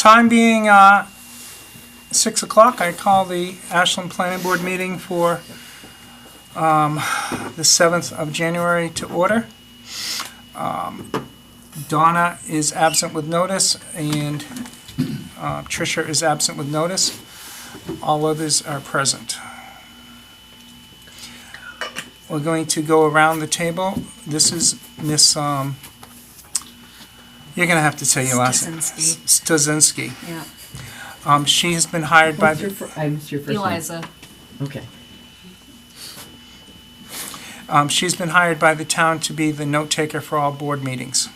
Time being 6 o'clock, I call the Ashland Planning Board meeting for the 7th of January to order. Donna is absent with notice, and Tricia is absent with notice. All others are present. We're going to go around the table. This is Miss, you're going to have to say your last name. Stozinski. Yeah. She has been hired by the... I missed your first Eliza. name. Okay. She's been hired by the town to be the note taker for all board meetings.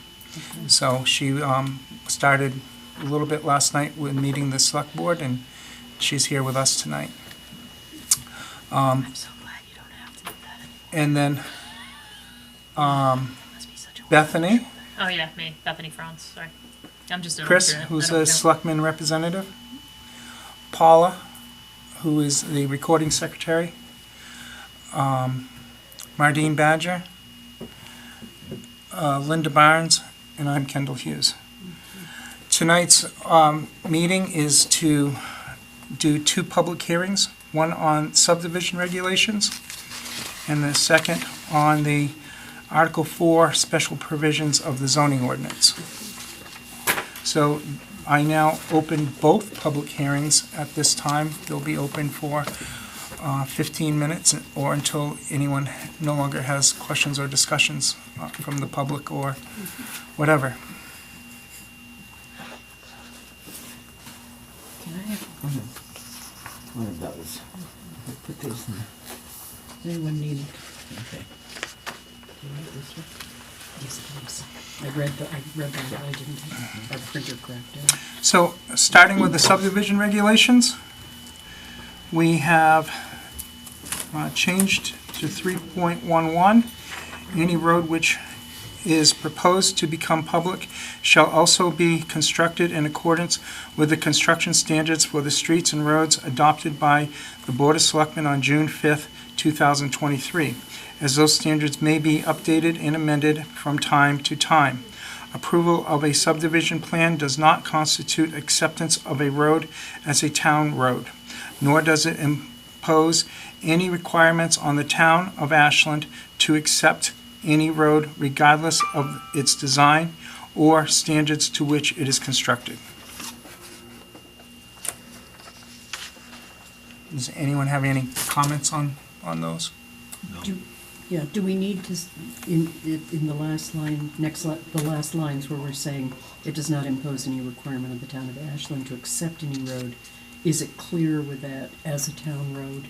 So she started a little bit last night with meeting the select board, and she's here with us tonight. I'm so glad you don't have to do that anymore. And then Bethany, Oh yeah, me, Bethany Franz. Sorry, I'm just doing Chris, alternate. who's I don't a count. selectman representative, Paula, who is the recording secretary, Mardine Badger, Linda Barnes, and I'm Kendall Hughes. Tonight's meeting is to do two public hearings, one on subdivision regulations and the second on the Article 4 special provisions of the zoning ordinance. So I now open both public hearings at this time. They'll be open for 15 minutes or until anyone no longer has questions or discussions from the public or whatever. Can I have one of those? I'll put these in. Does anyone need? Okay. Do you like this one? Yes, please. I read the one, but I didn't have our printer cracked out. So, starting with the subdivision regulations, we have changed to 3.11. Any road which is proposed to become public shall also be constructed in accordance with the construction standards for the streets and roads adopted by the Board of Selectmen on June 5th, 2023, as those standards may be updated and amended from time to time. Approval of a subdivision plan does not constitute acceptance of a road as a town road, nor does it impose any requirements on the town of Ashland to accept any road regardless of its design or standards to which it is constructed. Does anyone have any comments on those? Do we need to, in the last line, the last lines where we're saying it does not impose any requirement of the town of Ashland to accept any road, is it clear with that as a town road?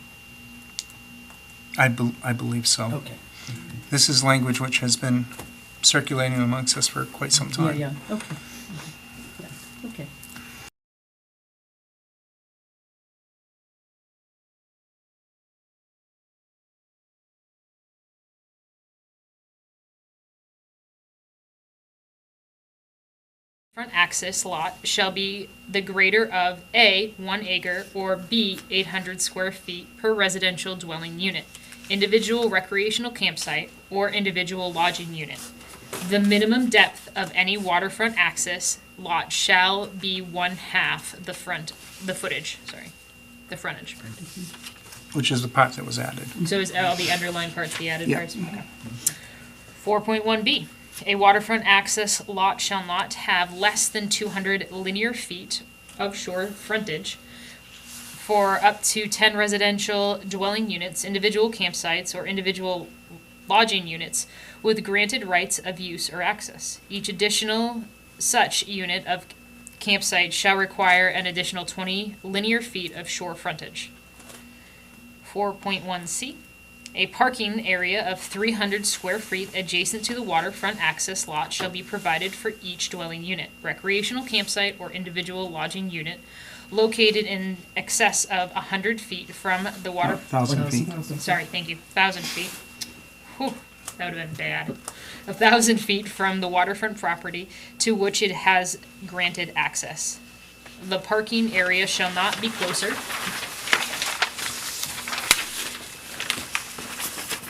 I believe so. Okay. This is language which has been circulating amongst us for quite some time. Yeah, okay. Yeah, okay. Front access lot shall be the greater of A, 1 acre, or B, 800 square feet per residential dwelling unit, individual recreational campsite, or individual lodging unit. The minimum depth of any waterfront access lot shall be 1/2 the frontage. Which is the part that was added. So is all the underlying parts the added Yeah. parts? Okay. 4.1B. A waterfront access lot shall not have less than 200 linear feet of shore frontage for up to 10 residential dwelling units, individual campsites, or individual lodging units with granted rights of use or access. Each additional such unit of campsite shall require an additional 20 linear feet of shore frontage. 4.1C. A parking area of 300 square feet adjacent to the waterfront access lot shall be provided for each dwelling unit, recreational campsite, or individual lodging unit located in excess of 100 feet from the water. 1,000 feet. Sorry, thank you. 1,000 feet. Whew, that would have been bad. 1,000 feet from the waterfront property to which it has granted access. The parking area shall not be closer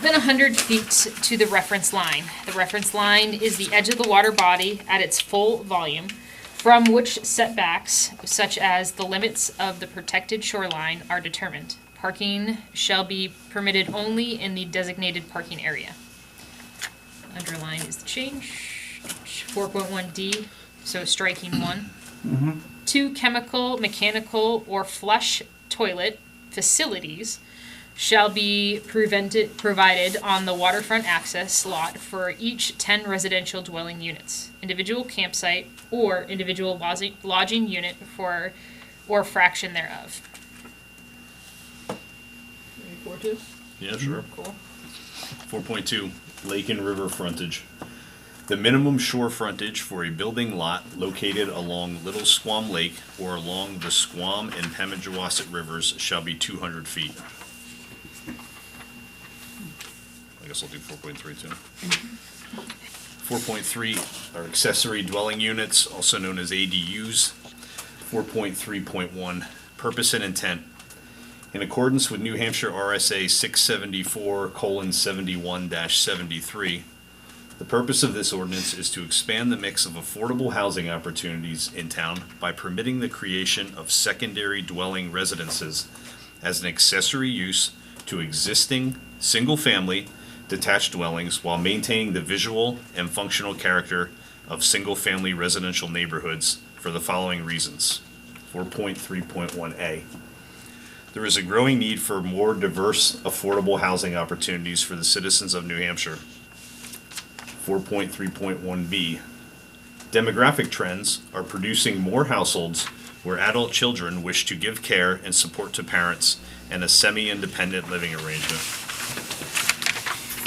than 100 feet to the reference line. The reference line is the edge of the water body at its full volume. from which setbacks, such as the limits of the protected shoreline, are determined. Parking shall be permitted only in the designated parking area. Underline is the change. 4.1D, so striking one. 2 chemical, mechanical, or flush toilet facilities shall be provided on the waterfront access lot for each 10 residential dwelling units, individual campsite, or individual lodging unit for or fraction thereof. Ready for two? Yeah, sure. Cool. 4.2, lake and river frontage. The minimum shore frontage for a building lot located along Little Squam Lake or along the Squam and Pemigewasset rivers shall be 200 feet. I guess I'll do 4.3 too. 4.3 are accessory dwelling units, also known as ADUs. 4.3.1, purpose and intent. In accordance with New Hampshire RSA 674:71-73, the purpose of this ordinance is to expand the mix of affordable housing opportunities in town by permitting the creation of secondary dwelling residences as an accessory use to existing single-family detached dwellings while maintaining the visual and functional character of single-family residential neighborhoods for the following reasons. 4.3.1A. There is a growing need for more diverse, affordable housing opportunities for the citizens of New Hampshire. 4.3.1B. Demographic trends are producing more households where adult children wish to give care and support to parents and a semi-independent living arrangement.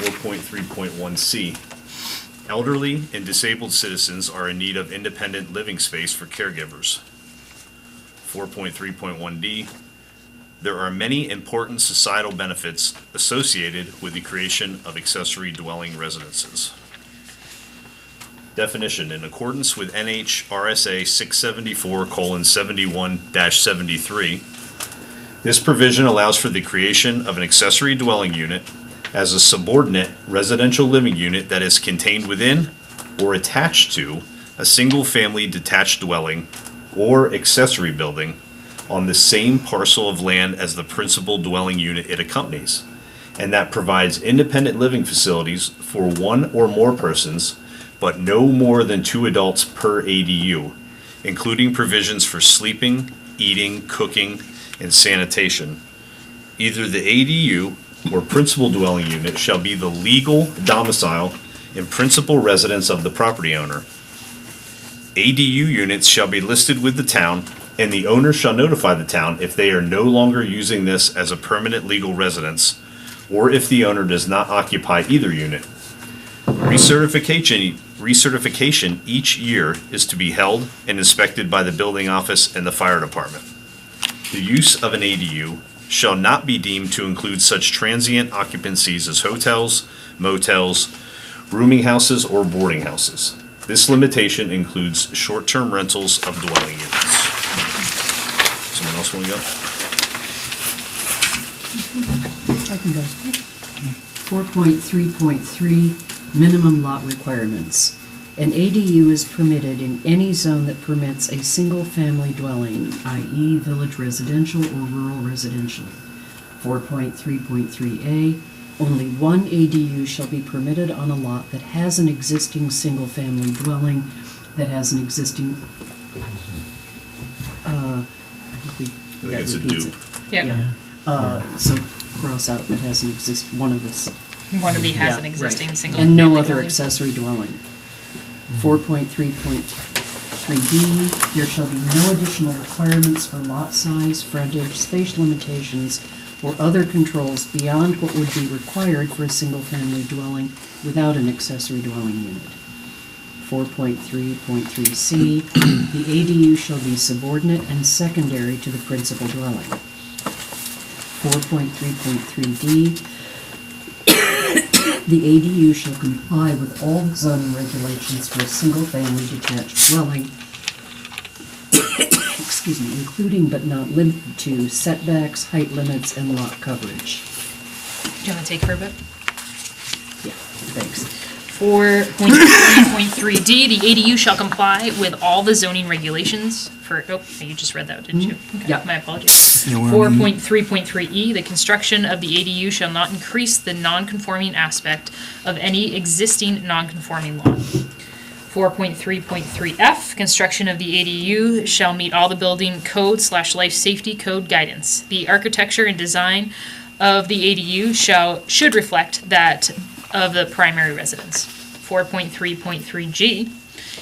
4.3.1C. Elderly and disabled citizens are in need of independent living space for caregivers. 4.3.1D. There are many important societal benefits associated with the creation of accessory dwelling residences. Definition: in accordance with NHRSA 674:71-73, this provision allows for the creation of an accessory dwelling unit as a subordinate residential living unit that is contained within or attached to a single-family detached dwelling or accessory building on the same parcel of land as the principal dwelling unit it accompanies, and that provides independent living facilities for one or more persons, but no more than 2 adults per ADU, including provisions for sleeping, eating, cooking, and sanitation. Either the ADU or principal dwelling unit shall be the legal domicile and principal residence of the property owner. ADU units shall be listed with the town, and the owner shall notify the town if they are no longer using this as a permanent legal residence, or if the owner does not occupy either unit. Recertification each year is to be held and inspected by the building office and the fire department. The use of an ADU shall not be deemed to include such transient occupancies as hotels, motels, rooming houses, or boarding houses. This limitation includes short-term rentals of dwelling units. Someone else want to go? I can go. 4.3.3, minimum lot requirements. An ADU is permitted in any zone that permits a single-family dwelling, i.e. village residential or rural residential. 4.3.3a, only one ADU shall be permitted on a lot that has an existing single-family dwelling, that has an existing, I think think it's a repeats dupe. it. Yeah. So cross out that has an one of this. One of these has Yeah, an existing right. single. And no family other dwelling. accessory dwelling. 4.3.3b, there shall be no additional requirements for lot size, frontage, space limitations, or other controls beyond what would be required for a single-family dwelling without an accessory dwelling unit. 4.3.3c, the ADU shall be subordinate and secondary to the principal dwelling. 4.3.3d, the ADU shall comply with all zoning regulations for a single-family detached dwelling, excuse me, including but not limited to setbacks, height limits, and lot coverage. Do you want to take her a bit? Yeah, thanks. 4.3.3D, the ADU shall comply with all the zoning regulations for, oh, you just read that, didn't you? Okay, Yeah. my apologies. Yeah, we're on E. 4.3.3E, the construction of the ADU shall not increase the non-conforming aspect of any existing non-conforming lot. 4.3.3F, construction of the ADU shall meet all the building code / life safety code guidance. The architecture and design of the ADU should reflect that of the primary residence. 4.3.3G,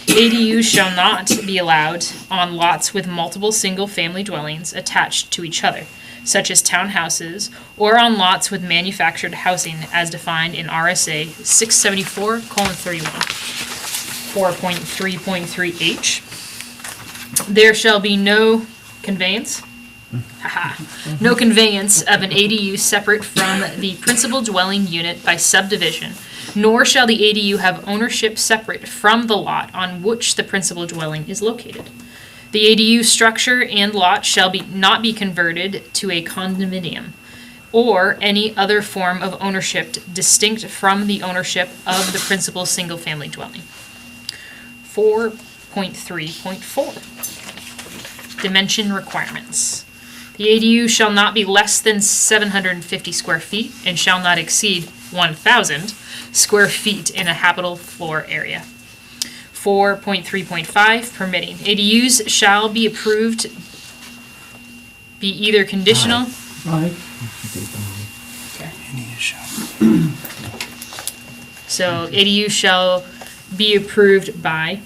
ADUs shall not be allowed on lots with multiple single-family dwellings attached to each other, such as townhouses, or on lots with manufactured housing as defined in RSA 674:31. 4.3.3H, there shall be no conveyance, no conveyance of an ADU separate from the principal dwelling unit by subdivision, nor shall the ADU have ownership separate from the lot on which the principal dwelling is located. The ADU structure and lot shall not be converted to a condominium or any other form of ownership distinct from the ownership of the principal single-family dwelling. 4.3.4, dimension requirements. The ADU shall not be less than 750 square feet and shall not exceed 1,000 square feet in a habitable floor area. 4.3.5, permitting. ADUs shall be approved, be either conditional. Right. Any issue. So ADU shall be approved by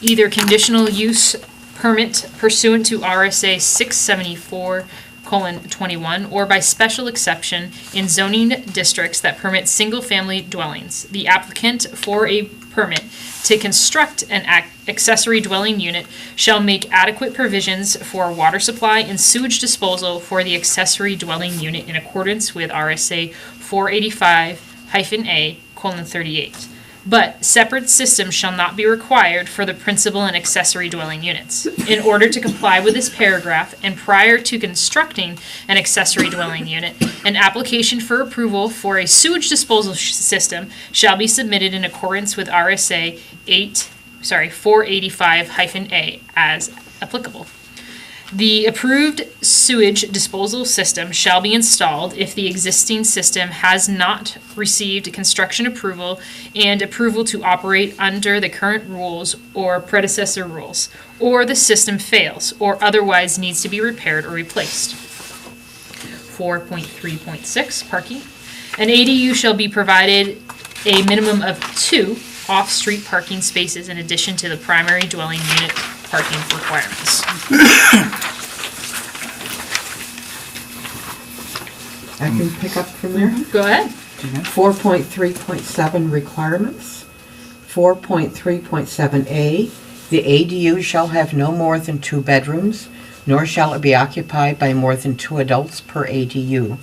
either conditional use permit pursuant to RSA 674:21 or by special exception in zoning districts that permit single-family dwellings. The applicant for a permit to construct an accessory dwelling unit shall make adequate provisions for water supply and sewage disposal for the accessory dwelling unit in accordance with RSA 485-A:38. But separate systems shall not be required for the principal and accessory dwelling units. In order to comply with this paragraph, and prior to constructing an accessory dwelling unit, an application for approval for a sewage disposal system shall be submitted in accordance with RSA 485-A as applicable. The approved sewage disposal system shall be installed if the existing system has not received construction approval and approval to operate under the current rules or predecessor rules, or the system fails or otherwise needs to be repaired or replaced. 4.3.6, parking. An ADU shall be provided a minimum of 2 off-street parking spaces in addition to the primary dwelling unit parking requirements. I can pick up from there. Go ahead. 4.3.7 requirements. 4.3.7A, the ADU shall have no more than 2 bedrooms, nor shall it be occupied by more than 2 adults per ADU.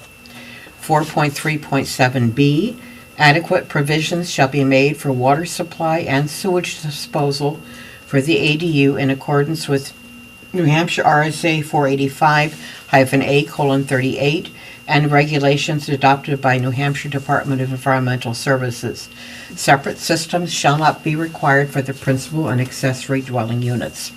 4.3.7B, adequate provisions shall be made for water supply and sewage disposal for the ADU in accordance with New Hampshire RSA 485-A:38 and regulations adopted by New Hampshire Department of Environmental Services. Separate systems shall not be required for the principal and accessory dwelling units.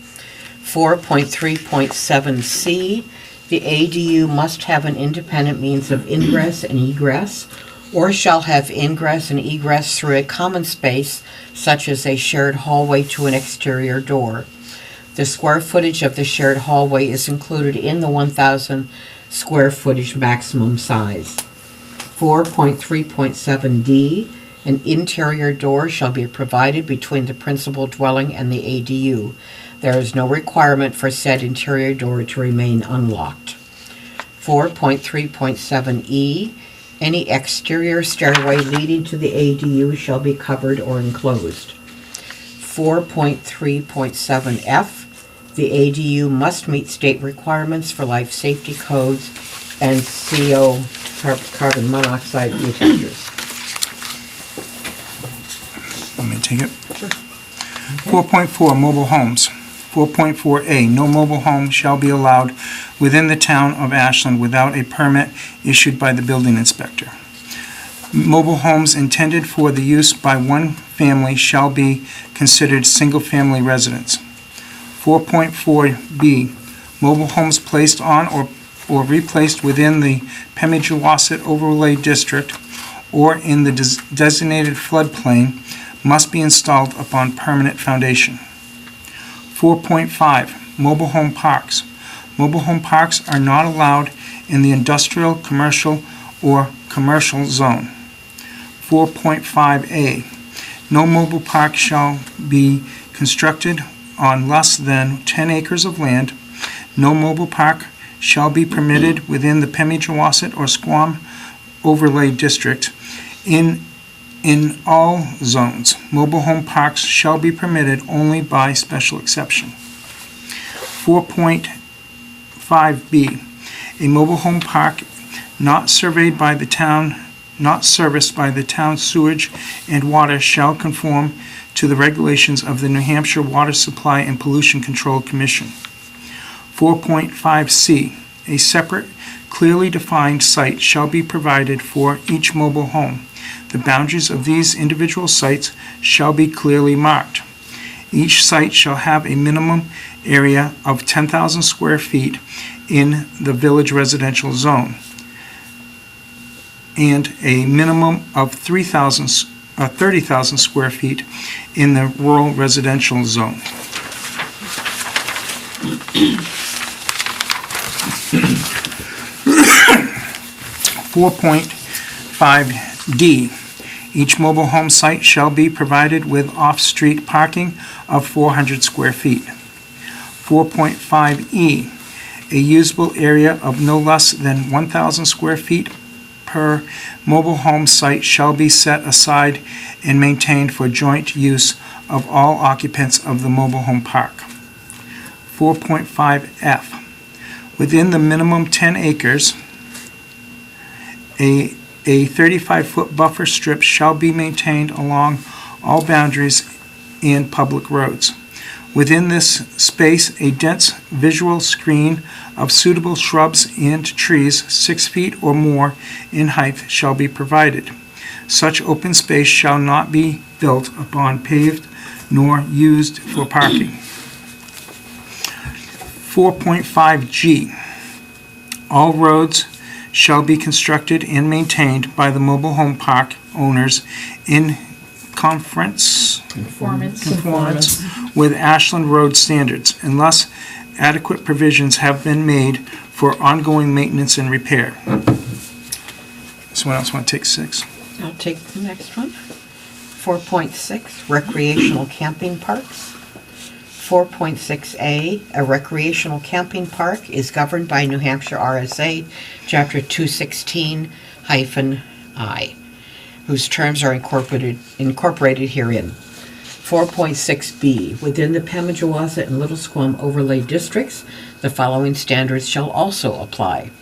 4.3.7C, the ADU must have an independent means of ingress and egress, or shall have ingress and egress through a common space, such as a shared hallway to an exterior door. The square footage of the shared hallway is included in the 1,000 square footage maximum size. 4.3.7D, an interior door shall be provided between the principal dwelling and the ADU. There is no requirement for said interior door to remain unlocked. 4.3.7E, any exterior stairway leading to the ADU shall be covered or enclosed. 4.3.7F, the ADU must meet state requirements for life safety codes and CO carbon monoxide detectors. Want me to take it? Sure. 4.4, mobile homes. 4.4A, no mobile home shall be allowed within the town of Ashland without a permit issued by the building inspector. Mobile homes intended for the use by one family shall be considered single-family residence. 4.4B, mobile homes placed on or replaced within the Pemigewasset Overlay District or in the designated floodplain must be installed upon permanent foundation. 4.5, mobile home parks. Mobile home parks are not allowed in the industrial, commercial, or commercial zone. 4.5A, no mobile park shall be constructed on less than 10 acres of land. No mobile park shall be permitted within the Pemigewasset or Squam Overlay District. In all zones, mobile home parks shall be permitted only by special exception. 4.5B, a mobile home park not surveyed by the town, not serviced by the town sewage and water shall conform to the regulations of the New Hampshire Water Supply and Pollution Control Commission. 4.5C, a separate, clearly defined site shall be provided for each mobile home. The boundaries of these individual sites shall be clearly marked. Each site shall have a minimum area of 10,000 square feet in the village residential zone and a minimum of 30,000 square feet in the rural residential zone. 4.5D, each mobile home site shall be provided with off-street parking of 400 square feet. 4.5E, a usable area of no less than 1,000 square feet per mobile home site shall be set aside and maintained for joint use of all occupants of the mobile home park. 4.5F, within the minimum 10 acres, a 35-foot buffer strip shall be maintained along all boundaries and public roads. Within this space, a dense visual screen of suitable shrubs and trees 6 feet or more in height shall be provided. Such open space shall not be built upon paved nor used for parking. 4.5G, all roads shall be constructed and maintained by the mobile home park owners in conformance with Ashland Road standards, unless adequate provisions have been made for ongoing maintenance and repair. Someone else want to take 6? I'll take the next one. 4.6, recreational camping parks. 4.6A, a recreational camping park is governed by New Hampshire RSA, Chapter 216-I, whose terms are incorporated herein. 4.6B, within the Pemigewasset and Little Squam overlay districts, the following standards shall also apply.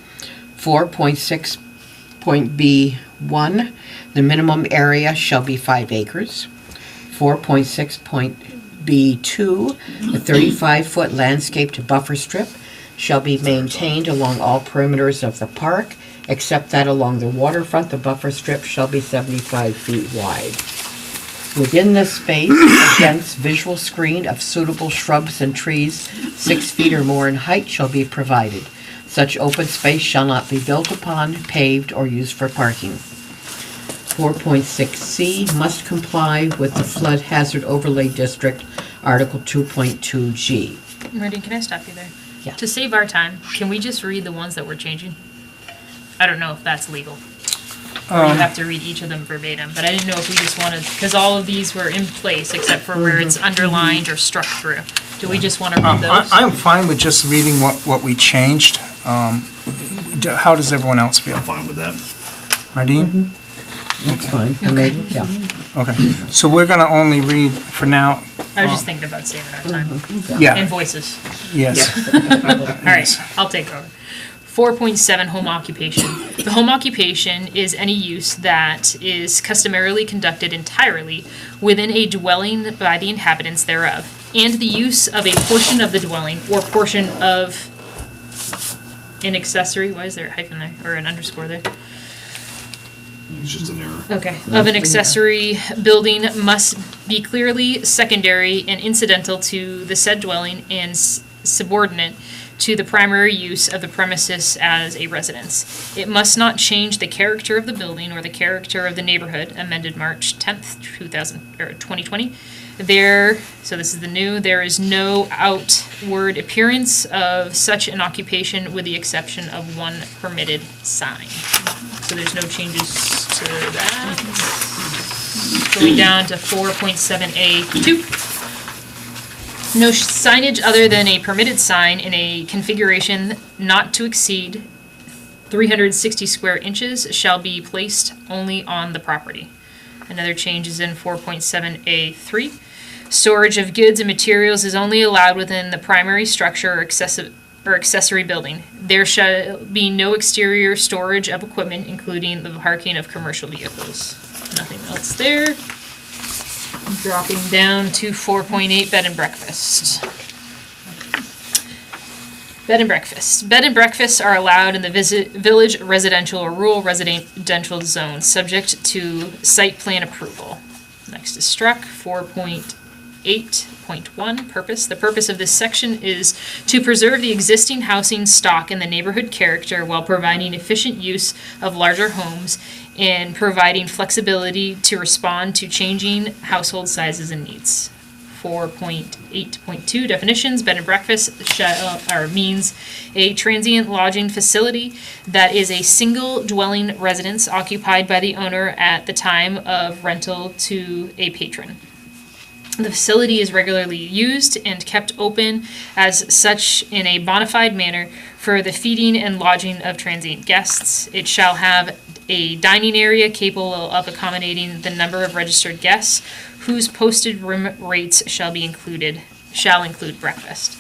4.6.B1, the minimum area shall be 5 acres. 4.6.B2, the 35-foot landscaped buffer strip shall be maintained along all perimeters of the park, except that along the waterfront, the buffer strip shall be 75 feet wide. Within this space, a dense visual screen of suitable shrubs and trees 6 feet or more in height shall be provided. Such open space shall not be built upon, paved, or used for parking. 4.6C must comply with the Flood Hazard Overlay District, Article 2.2G. Meridian, can I stop you there? Yeah. To save our time, can we just read the ones that we're changing? I don't know if that's legal. Or you have to read each of them verbatim, but I didn't know if we just wanted, because all of these were in place except for where it's underlined or struck through. Do we just want to read those? I'm fine with just reading what we changed. How does everyone else feel? I'm fine with that. Mardine? That's fine. Okay. Yeah. Okay, so we're gonna only read for now. I was just thinking about saving our time. And Yeah, voices. yes. All right, I'll take over. 4.7, home occupation. The home occupation is any use that is customarily conducted entirely within a dwelling by the inhabitants thereof, and the use of a portion of the dwelling or portion of an accessory. Why is there a hyphen there or an underscore there? It's just an error. Okay, of an accessory building must be clearly secondary and incidental to the said dwelling and subordinate to the primary use of the premises as a residence. It must not change the character of the building or the character of the neighborhood, amended March 10th, 2020. So this is the new, there is no outward appearance of such an occupation with the exception of one permitted sign. So there's no changes to that. Going down to 4.7A2. No signage other than a permitted sign in a configuration not to exceed 360 square inches shall be placed only on the property. Another change is in 4.7A3. Storage of goods and materials is only allowed within the primary structure or accessory building. There shall be no exterior storage of equipment, including the parking of commercial vehicles. Nothing else there. Dropping down to 4.8, bed and breakfast. Bed and breakfast. Bed and breakfasts are allowed in the village residential or rural residential zone, subject to site plan approval. Next is struck. 4.8.1, purpose. The purpose of this section is to preserve the existing housing stock and the neighborhood character while providing efficient use of larger homes and providing flexibility to respond to changing household sizes and needs. 4.8.2 definitions. Bed and breakfast means a transient lodging facility that is a single dwelling residence occupied by the owner at the time of rental to a patron. The facility is regularly used and kept open as such in a bona fide manner for the feeding and lodging of transient guests. It shall have a dining area capable of accommodating the number of registered guests whose posted room rates shall include breakfast.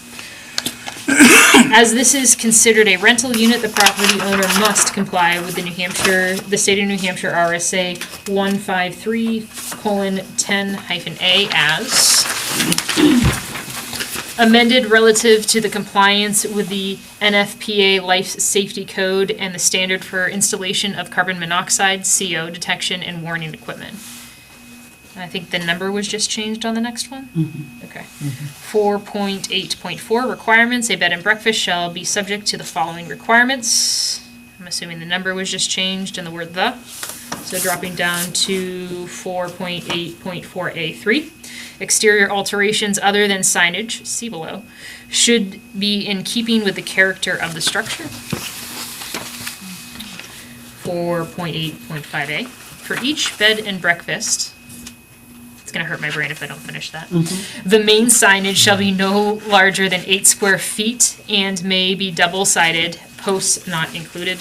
As this is considered a rental unit, the property owner must comply with the state of New Hampshire RSA 153:10-A as amended relative to the compliance with the NFPA Life Safety Code and the standard for installation of carbon monoxide, CO detection, and warning equipment. I think the number was just changed on the next one? Okay. 4.8.4 requirements. A bed and breakfast shall be subject to the following requirements. I'm assuming the number was just changed and the word the. So dropping down to 4.8.4A3. Exterior alterations other than signage, see below, should be in keeping with the character of the structure. 4.8.5A. For each bed and breakfast, it's going to hurt my brain if I don't finish that. The main signage shall be no larger than 8 square feet and may be double-sided, posts not included.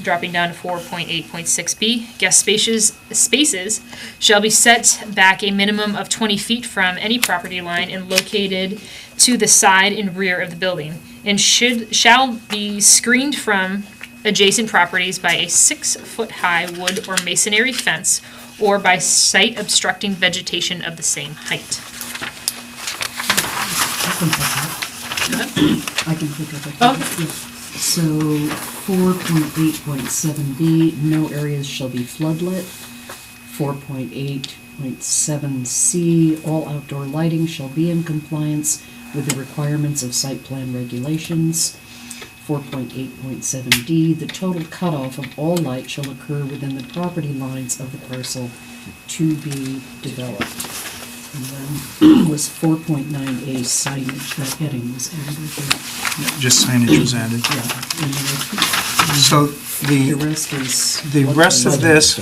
Dropping down to 4.8.6B, guest spaces shall be set back a minimum of 20 feet from any property line and located to the side and rear of the building, and shall be screened from adjacent properties by a 6-foot-high wood or masonry fence or by site obstructing vegetation of the same height. I can pick up. Okay. Yeah. So 4.8.7B, no areas shall be floodlit. 4.8.7C, all outdoor lighting shall be in compliance with the requirements of site plan regulations. 4.8.7D, the total cutoff of all light shall occur within the property lines of the parcel to be developed. And then was 4.9A signage, that heading was added, I think. Just signage was added. Yeah, and then So the the rest is. rest of this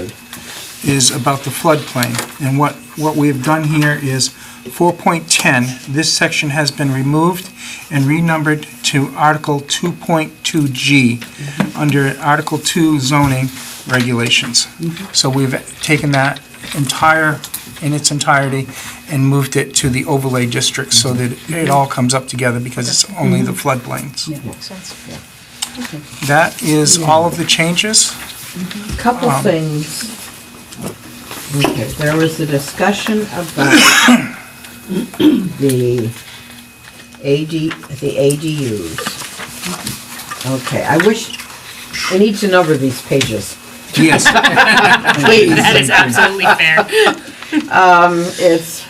is about the floodplain. And what we've done here is 4.10, this section has been removed and renumbered to Article 2.2G under Article 2 zoning regulations. So we've taken that in its entirety and moved it to the overlay district so that it all comes up together because it's only the floodplains. Yeah, Makes sense. okay. That is all of the changes. Couple things. Okay, there was a discussion about the ADUs. Okay, I need to number these pages. Yes. Please. That is absolutely fair. It's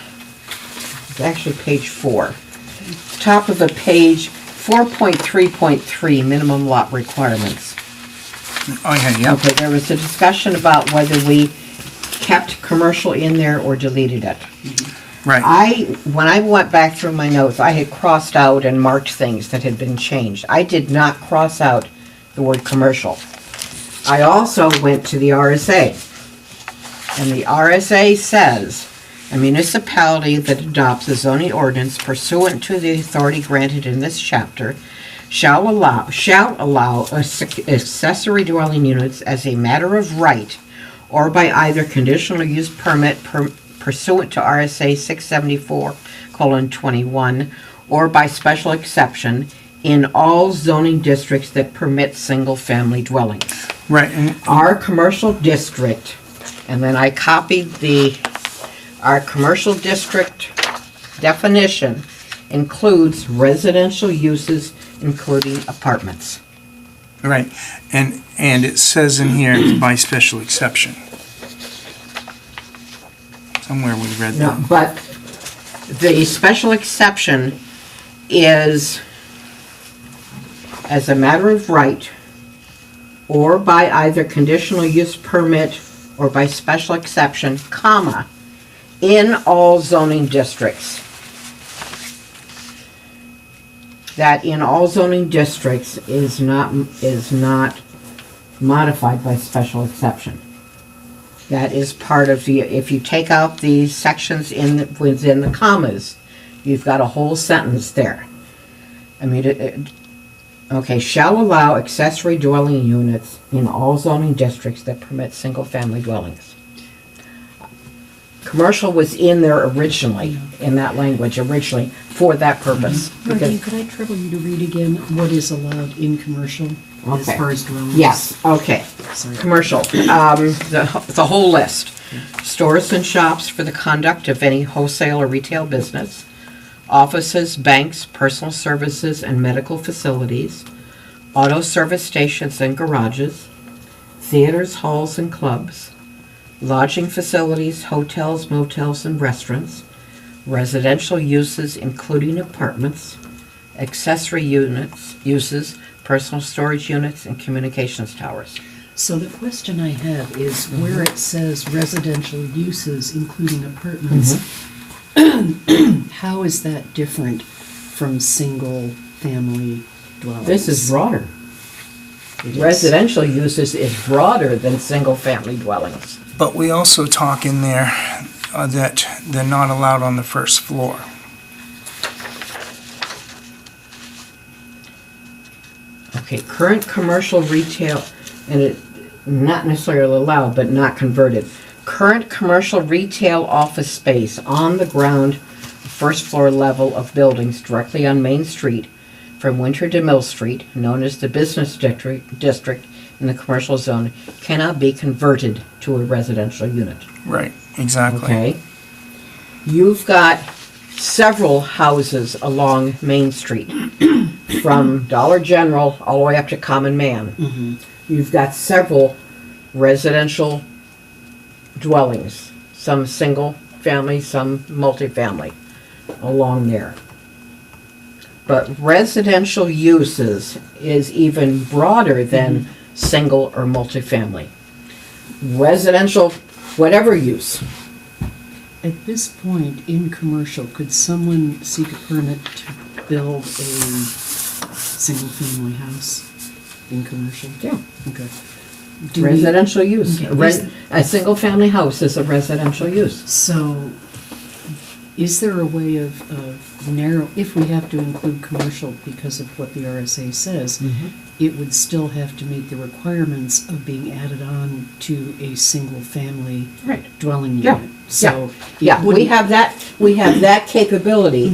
actually page 4. Top of the page, 4.3.3, minimum lot requirements. Okay, yeah. Okay, there was a discussion about whether we kept commercial in there or deleted it. Right. When I went back through my notes, I had crossed out and marked things that had been changed. I did not cross out the word commercial. I also went to the RSA. And the RSA says, a municipality that adopts a zoning ordinance pursuant to the authority granted in this chapter shall allow accessory dwelling units as a matter of right or by either conditional use permit pursuant to RSA 674:21 or by special exception in all zoning districts that permit single-family dwellings. Right. And Our commercial district, and then I copied our commercial district definition includes residential uses including apartments. right. And it says in here by special exception. Somewhere we read No, that. but the special exception is as a matter of right or by either conditional use permit or by special exception, comma, in all zoning districts. That in all zoning districts is not modified by special exception. That is part of the, if you take out the sections within the commas, you've got a whole sentence there. I mean, okay, shall allow accessory dwelling units in all zoning districts that permit single-family dwellings. Commercial was in there originally, in that language originally, for that purpose. Martine, could I trouble you to read again what is allowed in commercial as Okay. far as dwellings? Yes, okay. Sorry. Commercial, the whole list. Stores and shops for the conduct of any wholesale or retail business. Offices, banks, personal services, and medical facilities. Auto service stations and garages. Theaters, halls, and clubs. Lodging facilities, hotels, motels, and restaurants. Residential uses including apartments. Accessory uses, personal storage units, and communications towers. So the question I have is where it says residential uses including apartments, how is that different from single-family dwellings? This is broader. It is. Residential uses is broader than single-family dwellings. But we also talk in there that they're not allowed on the first floor. Okay, current commercial retail, and it, not necessarily allowed, but not converted. Current commercial retail office space on the ground, first floor level of buildings directly on Main Street from Winter to Mill Street, known as the business district in the commercial zone, cannot be converted to a residential unit. Right, exactly. Okay? You've got several houses along Main Street, from Dollar General all the way up to Common Man. You've got several residential dwellings, some single family, some multifamily along there. But residential uses is even broader than single or multifamily. Residential, whatever use. At this point, in commercial, could someone seek a permit to build a single-family house in commercial? Yeah. Okay. Do we- Residential use. Okay. A single-family house is a residential use. So, is there a way of narrow, if we have to include commercial because of what the RSA says, it would still have to meet the requirements of being added on to a single-family Right. dwelling Yeah. unit. So, Yeah, it we wouldn't- have that capability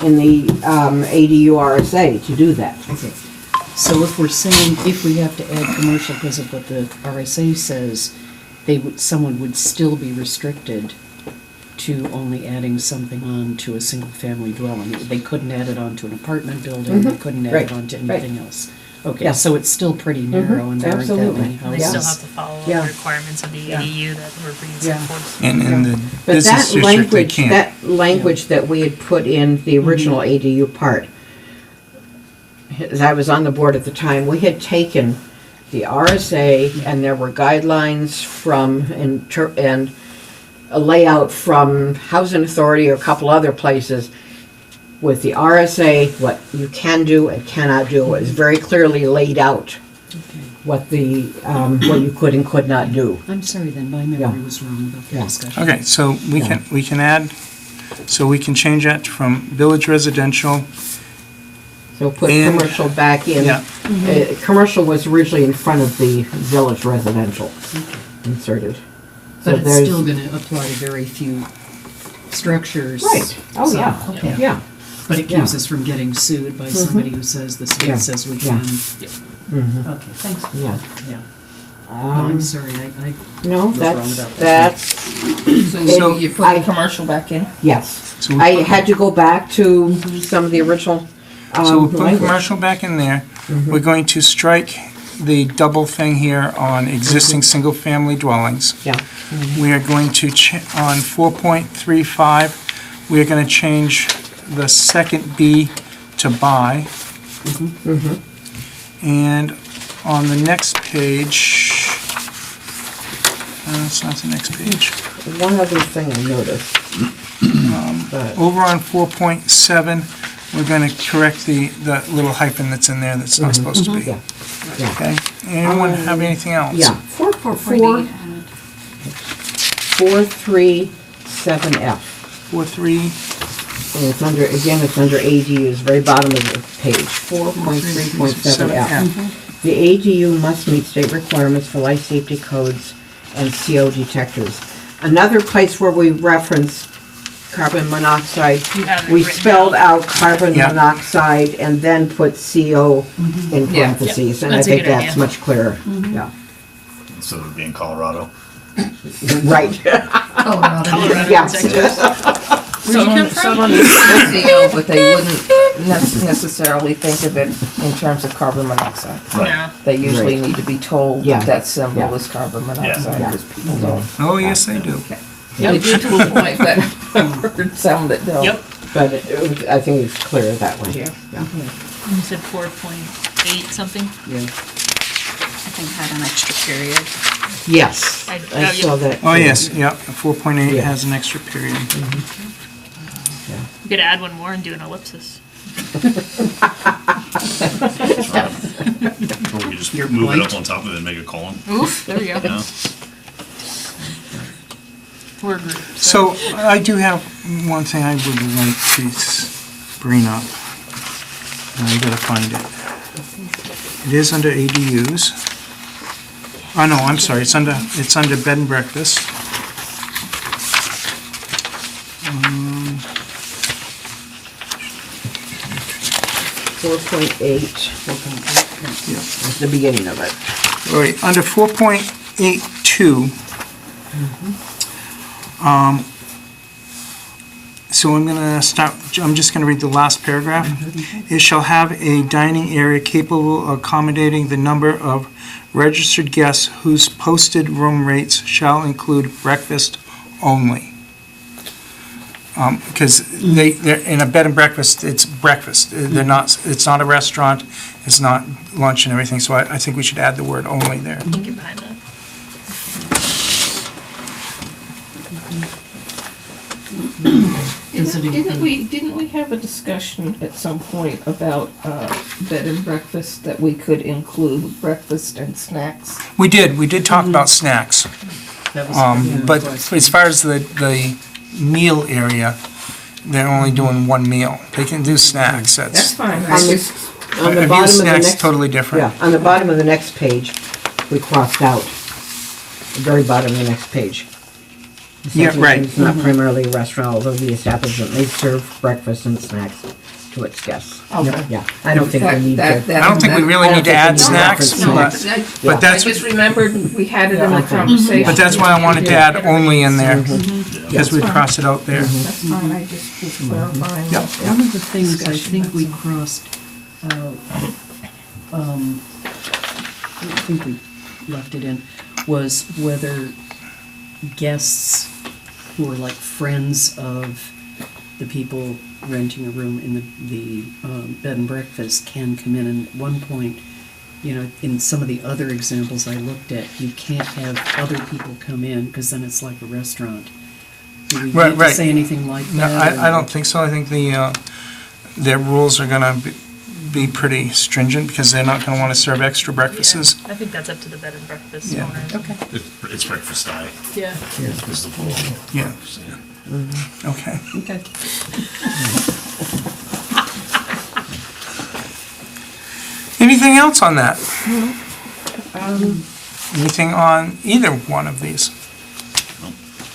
in the ADU RSA to do that. Okay. So if we're saying, if we have to add commercial because of what the RSA says, someone would still be restricted to only adding something on to a single-family dwelling. They couldn't add it on to an apartment building, they couldn't add Right, it on to right. anything else. Okay, Yes. so it's still pretty narrow and there aren't that absolutely. many They houses. still Yes. have to follow Yeah. the requirements of the Yeah. ADU that were being Yeah. set forth. And in the But business that district, they language, can't. that language that we had put in the original ADU part, as I was on the board at the time, we had taken the RSA and there were guidelines from and a layout from Housing Authority or a couple other places. With the RSA, what you can do and cannot do is very clearly laid out what what you could and could not do. I'm sorry then, my memory was wrong about the Yeah. discussion. Okay, so we can add, so we can change that from village residential. So put And- commercial back in. Yeah. Commercial was originally in front of the village residential inserted. But So it's there's- still gonna apply to very few structures. Right, oh, So, yeah, okay. yeah. But it keeps Yeah. us from getting sued by somebody who says the Yeah. state says we Yeah. can. Mhm. Okay, thanks. Yeah. Yeah. No, I'm Um, sorry, I No, was wrong about that. that's, So- You put the commercial back in? yes. So we I put- had to go back to some of the original So we'll put language. commercial back in there. We're going to strike the double thing here on existing single-family dwellings. Yeah, We are going to, on 4.35, we are going to change the second B to by. And on the next page, it's not the next page. one other thing I noticed. But- Over on 4.7, we're going to correct the little hyphen that's in there that's not supposed to be. Yeah, yeah. Okay? Anyone have anything else? Yeah, 437F. 4.3, And it's under, again, it's under ADUs, very bottom of the page, 4.3.7F. The ADU must meet state requirements for life safety codes and CO detectors. Another place where we reference carbon monoxide, You have it we written spelled down. out carbon Yeah. monoxide and then put CO in Yeah. parentheses, and I That's a think good that's idea. much clearer, yeah. Instead of being Colorado. Right, Colorado, Yeah. Texas. Someone would put CO, but they wouldn't necessarily think of it in terms of carbon monoxide. No. They usually Right. need to be told Yeah. that that symbol Yeah. is carbon monoxide, Yeah. because people don't. oh, yes, they do. They do to a point, but I've heard some that don't. Yep. but I think it's clearer that way. Yeah. You said 4.8 something? Yeah. I think had an extra period. Yes, I- I saw that. Oh, yes, yeah, 4.8 Yeah. has an extra period. You could add one more and do an ellipsis. Or we just move it up on top of it and make a column. Oof, there we go. Yeah. We're a group, So I do have one thing I would like to bring up. And I gotta find it. It is under ADUs. Oh, no, I'm sorry, it's under bed and breakfast. 4.8 Yeah. is the beginning of it. All right, under 4.82, so I'm gonna start, I'm just gonna read the last paragraph. It shall have a dining area capable of accommodating the number of registered guests whose posted room rates shall include breakfast only. Because they're in a bed and breakfast, it's breakfast. They're not, it's not a restaurant, it's not lunch and everything, so I think we should add the word only there. you can get behind that. Does it include- Didn't we have a discussion at some point about bed and breakfast, that we could include breakfast and snacks? We did talk about snacks. That was- yeah, But it was. as far as the meal area, they're only doing one meal. They can do snacks, That's that's, fine, On the, on the a view bottom of the snacks next, totally different. yeah, on the bottom of the next page, we crossed out, the very bottom of the next page. Yeah, right. It's not primarily a restaurant, although the establishment may serve breakfast and snacks to its guests. Okay. Yeah, I don't think we need to. I don't think we really need to add snacks, No, but Yeah. I that's, just remembered we had it in the Okay. conversation. but that's why I wanted to add only in there, Mm-hmm. because we crossed it out there. That's fine, I just was clarifying. Yep. One of the things I think we crossed out I think we left it in, was whether guests who are like friends of the people renting a room in the bed and breakfast can come in. And at one point, you know, in some of the other examples I looked at, you can't have other people come in because then it's like a restaurant. Do we Right, need to right. say anything like No, that? I don't think so. I think their rules are gonna be pretty stringent because they're not gonna wanna serve extra breakfasts. I think that's up to the bed and breakfast Yeah. owner. Okay. It's breakfast style. Yeah. Is the rule. Yeah. Okay. Okay. Anything else on that? Anything on either one of these?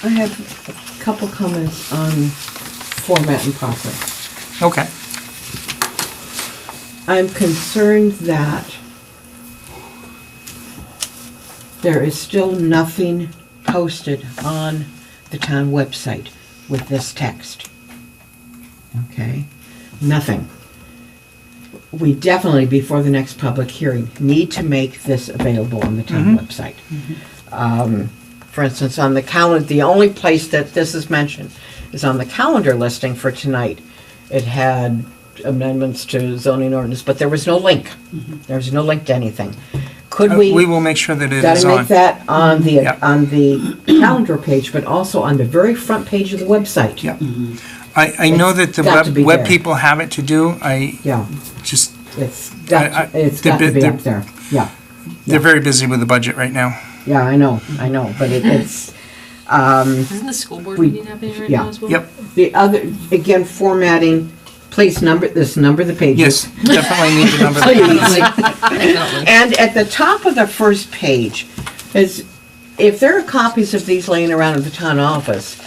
I have a couple comments on format and process. Okay. I'm concerned that there is still nothing posted on the town website with this text. Okay? Nothing. We definitely, before the next public hearing, need to make this available on the town website. For instance, on the calendar, the only place that this is mentioned is on the calendar listing for tonight. It had amendments to zoning ordinance, but there was no link. There was no link to anything. Could We we, will make sure that it is gotta on. make that on Yeah. the calendar page, but also on the very front page of the website. Yeah. I know that the got to be web there. people have it to do. I Yeah, just, it's I- got, it's they're got to bit- be they're- up there. Yeah, they're very busy with the budget right now. yeah, I know, but it's, Isn't the school board We- meeting happening right yeah. now as well? Yep. the other, again, formatting, please number the pages. Yes, definitely need to number the Please. And at the top of the first page is, if there are copies of these laying around in the town office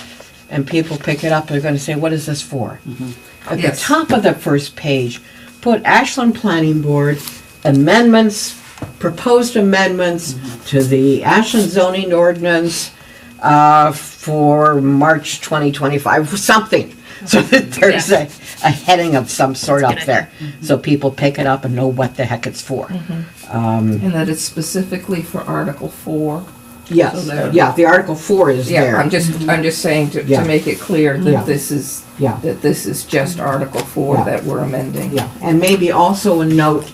and people pick it up, they're gonna say, what is this for? At the Yes. top of the first page, put Ashland Planning Board amendments, proposed amendments to the Ashland zoning ordinance for March 2025, something. So that there's Yeah. a heading of some sort That's a up good there. So people pick it up and know what the heck it's for. And that it's specifically for Article 4. Yes, So there- yeah, the Article 4 is Yeah, there. I'm just saying to Yeah. make it clear Yeah. that this is, Yeah. that this is just Article 4 Yeah. that we're amending. Yeah, and maybe also a note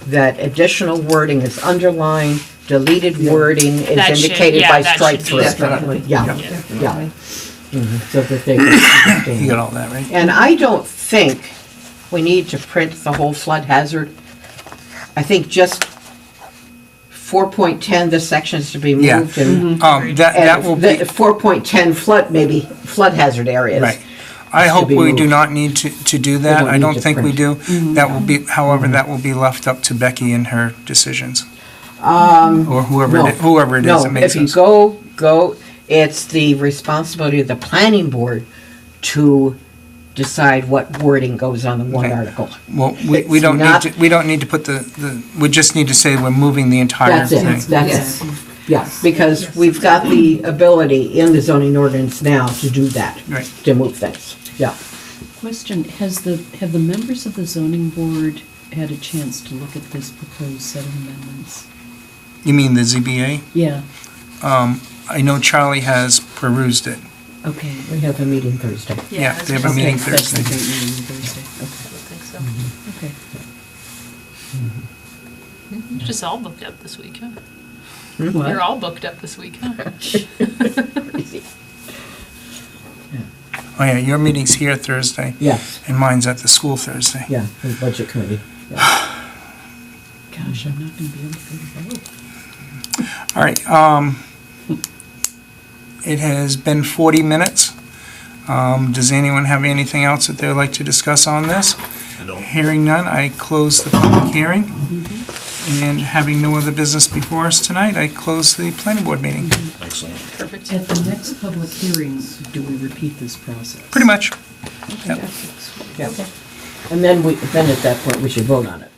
that additional wording is underlined, deleted wording is That should- indicated yeah, by that strike should be through. Definitely. Yeah, Definitely. so that they can You understand. got all that, right? And I don't think we need to print the whole flood hazard. I think just 4.10, this section is to be Yeah. moved and. That will be, 4.10 flood, maybe flood hazard areas. right. I to hope be we do moved. not need to do that. don't I need don't to think we do. print. That will be, however, that will be left up to Becky and her decisions. Or whoever No. it is No, that makes if you us. go, it's the responsibility of the planning board to decide what wording goes on the one Okay. article. Well, we it's don't not- need to put we just need to say we're moving the entire That's thing. it, that's Yes. it. Yeah, because we've got the ability in the zoning ordinance now to do that, Right. to move things, yeah. Question, have the members of the zoning board had a chance to look at this proposed set of amendments? You mean the ZBA? Yeah, I know Charlie has perused it. okay. We have a meeting Thursday. Yeah, I was they have a gonna say, meeting Okay, that's the Thursday. date meeting Thursday, I would think so. okay. You're just all booked up this week, huh? What? You're all booked up this week, huh? Oh, yeah, your meeting's here Thursday, Yes, and mine's at the school Thursday. yeah, the budget committee. Yeah. Gosh, I'm not gonna be able to go to vote. All right, it has been 40 minutes. Does anyone have anything else that they'd like to discuss on this? Hearing none, I close the public hearing. And having no other business before us tonight, I close the planning board meeting. Excellent. Perfect. At the next public hearing, do we repeat this process? Pretty much. Yep. Yeah. And then at that point, we should vote on it.